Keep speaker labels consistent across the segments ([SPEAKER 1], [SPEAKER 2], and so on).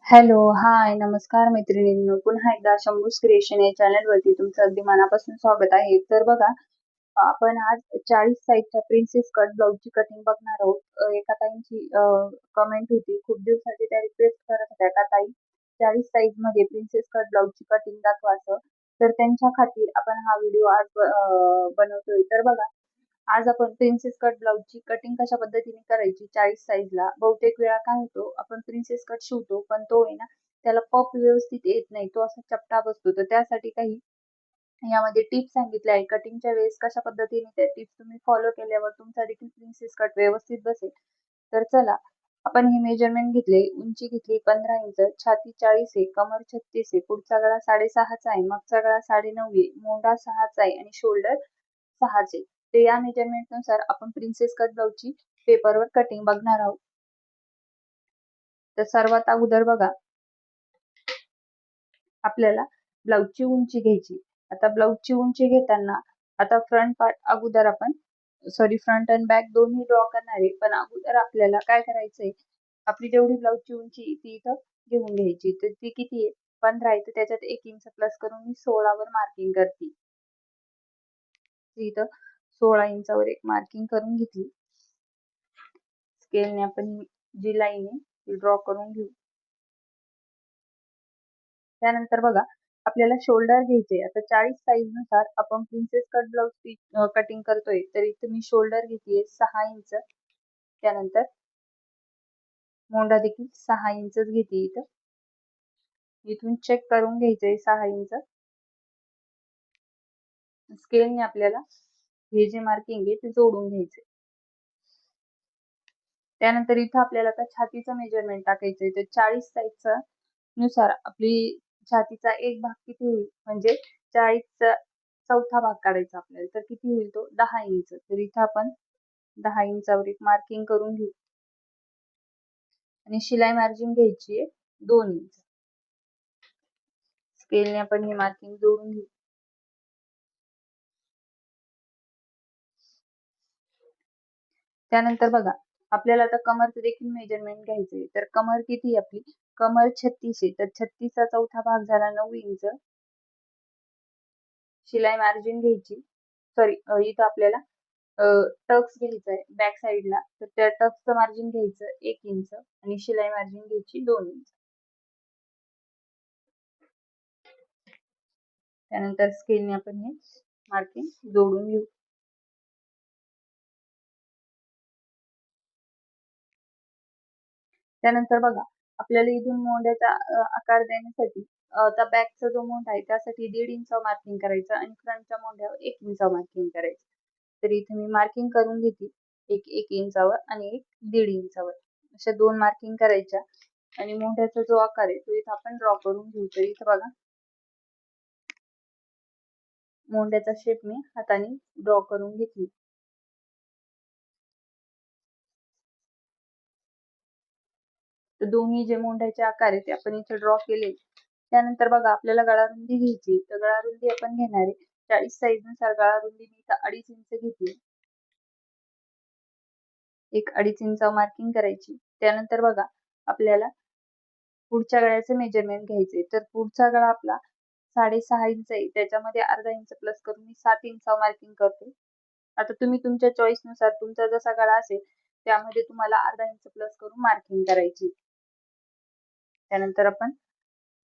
[SPEAKER 1] Hello, हाय, नमस्कार मैत्रिणींनो. पुन्हा एकदा शंभूज क्रिएशन या चॅनलवरती तुमचं अगदी मनापासून स्वागत आहे. तर बघा, आपण आज 40 साईजच्या प्रिन्सेस कट ब्लाउजची कटिंग बघणार आहोत. एका ताईंची कमेंट होती, खूप दिवसाची त्या रिक्वेस्ट करत होत्या का ताई 40 साईज मध्ये प्रिन्सेस कट ब्लाउजची कटिंग दाखवा असं. तर त्यांच्या खातीर आपण हा व्हिडिओ आज बनवतोय. तर बघा, आज आपण प्रिन्सेस कट ब्लाउजची कटिंग कशा पद्धतीने करायची 40 साईजला. बहुतेक वेळा काय होतो, आपण प्रिन्सेस कट शिवतो पण तो आहे ना, त्याला पफ व्यवस्थित येत नाही, तो असा चपटा बसतो. तर त्यासाठी काही यामध्ये टिप्स सांगितल्या आहे. कटिंगच्या वेळेस कशा पद्धतीने त्या टिप्स तुम्ही फॉलो केल्यावर तुमचा देखील प्रिन्सेस कट व्यवस्थित बसेल. तर चला, आपण हे मेजरमेंट घेतले. उंची घेतली 15 इंच, छाती 40 आहे, कमर 36 आहे, पुढचा गळा 6.5चा आहे, मागचा गळा 9.5 आहे, मोंढा 6चा आहे आणि शोल्डर 6चे. तर या मेजरमेंट नुसार आपण प्रिन्सेस कट ब्लाउजची पेपरवर कटिंग बघणार आहोत. तर सर्वात अगोदर बघा, आपल्याला ब्लाउजची उंची घ्यायची. आता ब्लाउजची उंची घेताना आता फ्रंट पार्ट अगोदर आपण फ्रंट आणि बॅक दोन्ही ड्रॉ करणार आहे. पण अगोदर आपल्याला काय करायचंय, आपली जेवढी ब्लाउजची उंची ती इथं घेऊन घ्यायची. तर ती किती आहे, 15 आहे, तर त्याच्यात 1 इंच प्लस करून मी 16 वर मार्किंग करते. इथं 16 इंचावर एक मार्किंग करून घेतली. स्केलने आपण जी लाईन आहे ती ड्रॉ करून घेऊ. त्यानंतर बघा, आपल्याला शोल्डर घ्यायचे. आता 40 साईज नुसार आपण प्रिन्सेस कट ब्लाउज कटिंग करतोय, तर इथे मी शोल्डर घेतलीये 6 इंच. त्यानंतर मोंढा देखील 6 इंचच घेते. इथून चेक करून घ्यायचंय 6 इंच. स्केलने आपल्याला हे जे मार्किंग आहे ते जोडून घ्यायचे. त्यानंतर इथं आपल्याला आता छातीचं मेजरमेंट टाकायचंय. तर 40 साईजचा नुसार आपली छातीचा एक भाग किती होईल, म्हणजे 40चा चौथा भाग काढायचा आपल्याला. तर किती होईल तो 10 इंच. तर इथं आपण 10 इंचावर एक मार्किंग करून घेऊ आणि शिलाई मार्जिन घ्यायची आहे 2 इंच. स्केलने आपण हे मार्किंग जोडून घेऊ. त्यानंतर बघा, आपल्याला आता कमरचं देखील मेजरमेंट घ्यायचंय. तर कमर किती आहे आपली, कमर 36 आहे. तर 36चा चौथा भाग झाला 9 इंच. शिलाई मार्जिन घ्यायची. इथं आपल्याला टक्स घ्यायचा आहे बॅक साईडला. तर त्या टक्सचं मार्जिन घ्यायचं 1 इंच आणि शिलाई मार्जिन घ्यायची 2 इंच. त्यानंतर स्केलने आपण हे मार्किंग जोडून घेऊ. त्यानंतर बघा, आपल्याला इथून मोंढ्याचा आकार देण्यासाठी आता बॅकचा जो मोंढा आहे त्यासाठी 1.5 इंच मार्किंग करायचं आणि फ्रंटच्या मोंढ्यावर 1 इंच मार्किंग करायचं. तर इथे मी मार्किंग करून घेते. एक इंचावर आणि एक 1.5 इंचावर, अशा 2 मार्किंग करायच्या. आणि मोंढ्याचा जो आकार आहे तो इथं आपण ड्रॉ करून घेऊ. तर इथं बघा, मोंढ्याचा शेप मी हाताने ड्रॉ करून घेतली. तर दोन्ही जे मोंढ्याचे आकार आहे ते आपण इथे ड्रॉ केले. त्यानंतर बघा, आपल्याला गळारुंदी घ्यायची. तर गळारुंदी आपण घेणार आहे 40 साईज नुसार. गळारुंदी मी इथं 2.5 इंच घेतली. एक 2.5 इंच मार्किंग करायची. त्यानंतर बघा, आपल्याला पुढच्या गळ्याचं मेजरमेंट घ्यायचंय. तर पुढचा गळा आपला 6.5 इंच आहे, त्याच्यामध्ये अर्धा इंच प्लस करून मी 7 इंच मार्किंग करते. आता तुम्ही तुमच्या चॉईस नुसार तुमचा जसा गळा असेल त्यामध्ये तुम्हाला अर्धा इंच प्लस करून मार्किंग करायची. त्यानंतर आपण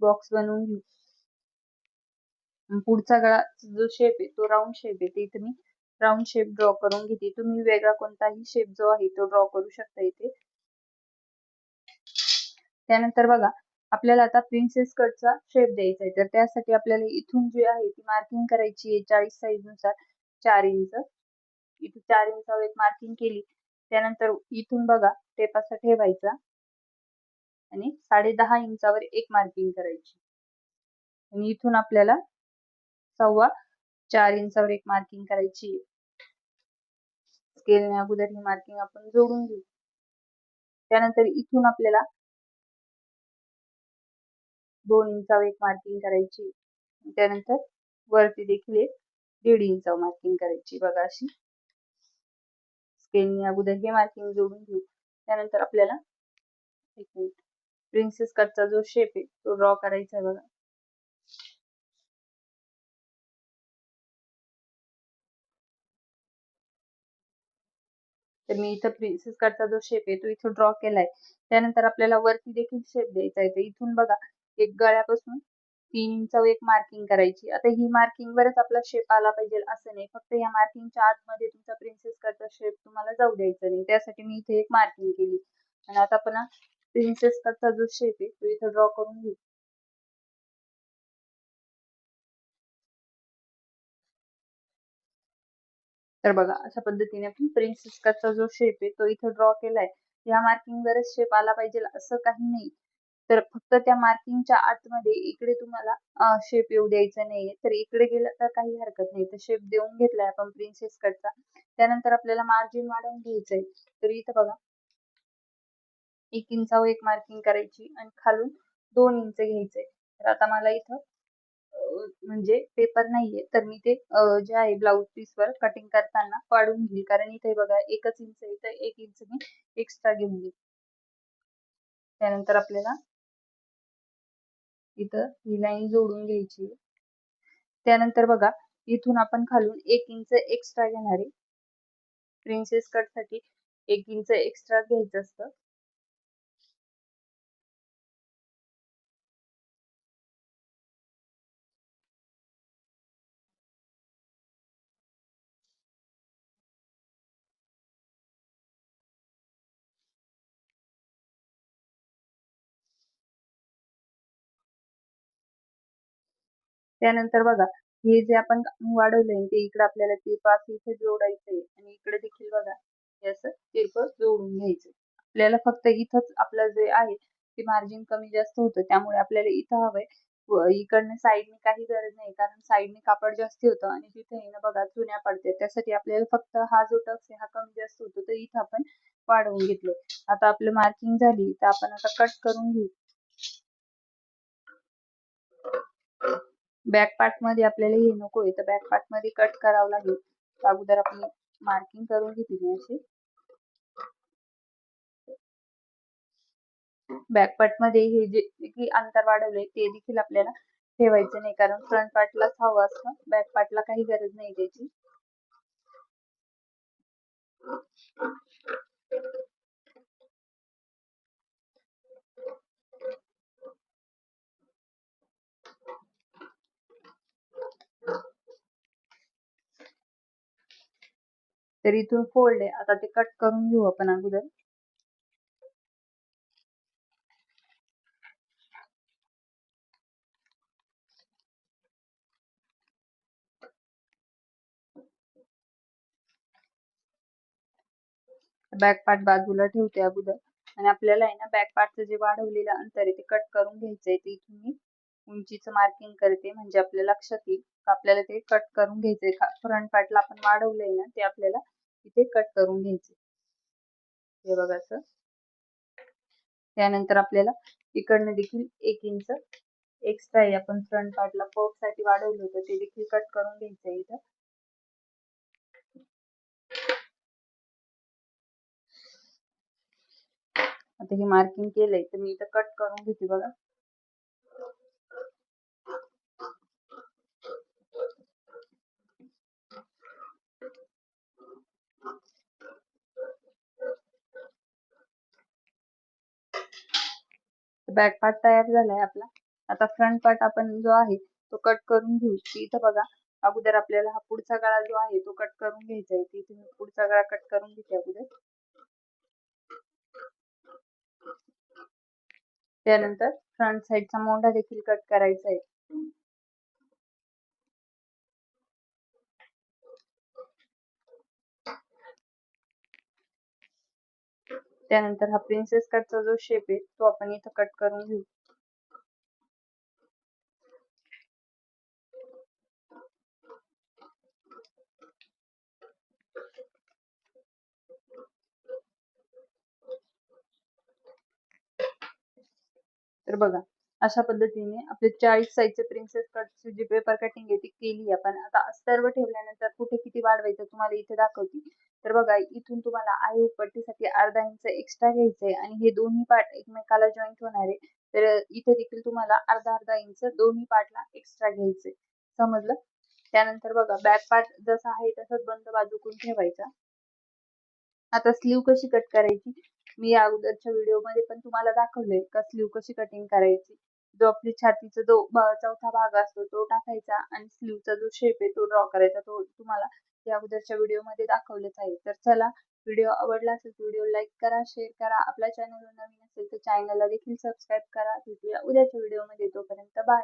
[SPEAKER 1] बॉक्स बनवून घेऊ. पुढचा गळा जो शेप आहे तो राऊंड शेप आहे. इथे मी राऊंड शेप ड्रॉ करून घेते. तुम्ही वेगळा कोणताही शेप जो आहे तो ड्रॉ करू शकता इथे. त्यानंतर बघा, आपल्याला आता प्रिन्सेस कटचा शेप द्यायचा आहे. तर त्यासाठी आपल्याला इथून जी आहे ती मार्किंग करायची आहे 40 साईज नुसार 4 इंच. इथे 4 इंचावर एक मार्किंग केली. त्यानंतर इथून बघा, टेप असा ठेवायचा आणि 10.5 इंचावर एक मार्किंग करायची. आणि इथून आपल्याला 4.25 इंचावर एक मार्किंग करायची. स्केलने अगोदर ही मार्किंग आपण जोडून घेऊ. त्यानंतर इथून आपल्याला 2 इंचावर एक मार्किंग करायची. त्यानंतर वरती देखील एक 1.5 इंचावर मार्किंग करायची. बघा, अशी स्केलने अगोदर हे मार्किंग जोडून घेऊ. त्यानंतर आपल्याला प्रिन्सेस कटचा जो शेप आहे तो ड्रॉ करायचा आहे बघा. तर मी इथं प्रिन्सेस कटचा जो शेप आहे तो इथं ड्रॉ केलाय. त्यानंतर आपल्याला वरती देखील शेप द्यायचा आहे. तर इथून बघा एक गळ्यापासून 3 इंच एक मार्किंग करायची. आता ही मार्किंग वरच आपला शेप आला पाहिजे असं नाही. फक्त या मार्किंगच्या आतमध्ये तुमचा प्रिन्सेस कटचा शेप तुम्हाला जाऊ द्यायचा नाही. त्यासाठी मी इथे एक मार्किंग केली. आणि आता आपण प्रिन्सेस कटचा जो शेप आहे तो इथं ड्रॉ करून घेऊ. तर बघा अशा पद्धतीने आपण प्रिन्सेस कटचा जो शेप आहे तो इथं ड्रॉ केलाय. या मार्किंग वरच शेप आला पाहिजे असं काही नाही. तर फक्त त्या मार्किंगच्या आतमध्ये इकडे तुम्हाला शेप येऊ द्यायचा नाहीये. तर इकडे गेलं तर काही हरकत नाही. तर शेप देऊन घेतलाय आपण प्रिन्सेस कटचा. त्यानंतर आपल्याला मार्जिन वाढवून घ्यायचंय. तर इथं बघा 1 इंचावर एक मार्किंग करायची आणि खालून 2 इंच घ्यायचंय. तर आता मला इथं म्हणजे पेपर नाहीये तर मी ते जे आहे ब्लाऊज पीस वर कटिंग करताना वाढवून घेईल. कारण इथे बघा 1च इंच आहे तर 1 इंच मी एक्स्ट्रा घेऊन घेईल. त्यानंतर आपल्याला इथं ही लाईन जोडून घ्यायची. त्यानंतर बघा इथून आपण खालून 1 इंच एक्स्ट्रा घेणार आहे. प्रिन्सेस कट साठी 1 इंच एक्स्ट्रा घ्यायचं असतं. त्यानंतर बघा हे जे आपण वाढवलंय ते इकडे आपल्याला ते पास इथे जोडायचंय आणि इकडे देखील बघा हे असं तिरपं जोडून घ्यायचं. आपल्याला फक्त इथंच आपलं जे आहे ते मार्जिन कमी जास्त होतं त्यामुळे आपल्याला इथं हवंय. इकडनं साईडने काही गरज नाही कारण साईडने कापड जास्ती होतं आणि तिथे आहे ना बघा चुन्या पडते. त्यासाठी आपल्याला फक्त हा जो टक्स आहे हा कमी जास्त होतो तर इथं आपण वाढवून घेतलं. आता आपलं मार्किंग झाली तर आपण आता कट करून घेऊ. बॅक पार्ट मध्ये आपल्याला हे नकोय तर बॅक पार्ट मध्ये कट करावं लागेल. अगोदर आपण मार्किंग करून घेतली मी अशी. बॅक पार्ट मध्ये हे जे की अंतर वाढवलंय ते देखील आपल्याला ठेवायचं नाही कारण फ्रंट पार्टलाच हवं असतं. बॅक पार्टला काही गरज नाही त्याची. तर इथून फोल्ड आहे आता ते कट करून घेऊ आपण अगोदर. बॅक पार्ट बाजूला ठेवते अगोदर आणि आपल्याला आहे ना बॅक पार्टचं जे वाढवलेलं अंतर आहे ते कट करून घ्यायचंय. ते इथून मी उंचीचं मार्किंग करते म्हणजे आपल्या लक्षात येईल आपल्याला ते कट करून घ्यायचंय. फ्रंट पार्टला आपण वाढवलंय ना ते आपल्याला इथे कट करून घ्यायचंय. हे बघा असं. त्यानंतर आपल्याला इकडनं देखील 1 इंच एक्स्ट्रा आहे आपण फ्रंट पार्टला पफ साठी वाढवलं होतं ते देखील कट करून घ्यायचंय इथं. आता हे मार्किंग केलंय तर मी इथं कट करून घेते बघा. बॅक पार्ट तयार झालाय आपला. आता फ्रंट पार्ट आपण जो आहे तो कट करून घेऊ. इथं बघा अगोदर आपल्याला हा पुढचा गळा जो आहे तो कट करून घ्यायचा आहे. तिथे मी पुढचा गळा कट करून घेते अगोदर. त्यानंतर फ्रंट साइडचा मोंढा देखील कट करायचा आहे. त्यानंतर हा प्रिन्सेस कटचा जो शेप आहे तो आपण इथं कट करून घेऊ. तर बघा अशा पद्धतीने आपले 40 साईजचे प्रिन्सेस कटची जी पेपर कटिंग आहे ती केली आपण. आता सर्व ठेवल्यानंतर कुठे किती वाढवायचं तुम्हाला इथे दाखवते. तर बघा इथून तुम्हाला आई पट्टीसाठी अर्धा इंच एक्स्ट्रा घ्यायचंय आणि हे दोन्ही पार्ट एकमेकाला जॉईंट होणार आहे. तर इथे देखील तुम्हाला अर्धा इंच दोन्ही पार्टला एक्स्ट्रा घ्यायचंय. समजलं? त्यानंतर बघा बॅक पार्ट जसा आहे तसाच बंद बाजूकडून ठेवायचा. आता स्लीव कशी कट करायची, मी या अगोदरच्या व्हिडिओमध्ये पण तुम्हाला दाखवलंय का स्लीव कशी कटिंग करायची. जो आपली छातीचा जो चौथा भाग असतो तो टाकायचा आणि स्लीवचा जो शेप आहे तो ड्रॉ करायचा. तो तुम्हाला या अगोदरच्या व्हिडिओमध्ये दाखवलेच आहे. तर चला, व्हिडिओ आवडला असेल तर व्हिडिओ लाईक करा, शेअर करा. आपल्या चॅनलवर नवीन असेल तर चॅनलला देखील सबस्क्राईब करा. भेटूया उद्याच्या व्हिडिओमध्ये. तोपर्यंत बाय.